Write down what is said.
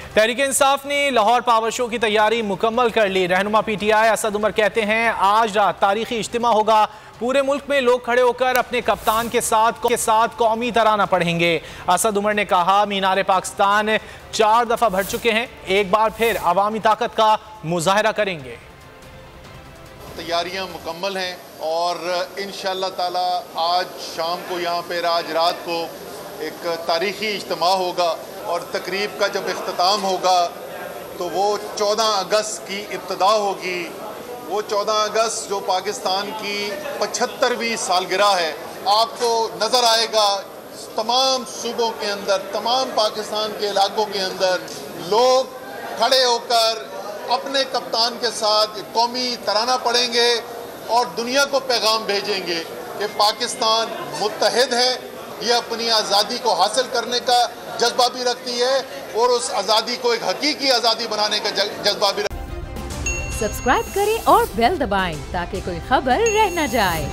तहरीक इंसाफ ने Lahore power show की तैयारी मुकम्मल कर ली। रहनुमा पीटीआई असद उमर कहते हैं आज रात तारीखी इज्तिमा होगा। पूरे मुल्क में लोग खड़े होकर अपने कप्तान के साथ कौमी तराना पढ़ेंगे। असद उमर ने कहा मीनार पाकिस्तान 4 दफा भर चुके हैं, एक बार फिर अवामी ताकत का मुजाहरा करेंगे। तैयारियां मुकम्मल हैं और इंशाअल्लाह ताला आज शाम को यहाँ पर आज रात को एक तारीखी इज्तिमा होगा और तकरीब का जब इख्तिताम होगा तो वो 14 अगस्त की इब्तिदा होगी। वो 14 अगस्त जो पाकिस्तान की 75वीं सालगिरह है, आपको नज़र आएगा तमाम सूबों के अंदर, तमाम पाकिस्तान के इलाकों के अंदर लोग खड़े होकर अपने कप्तान के साथ कौमी तराना पढ़ेंगे और दुनिया को पैगाम भेजेंगे कि पाकिस्तान मुत्तहिद है, ये अपनी आज़ादी को हासिल करने का जज्बा भी रखती है और उस आज़ादी को एक हकीकी आज़ादी बनाने का जज्बा भी। सब्सक्राइब करें और बेल दबाएं ताकि कोई खबर रह न जाए।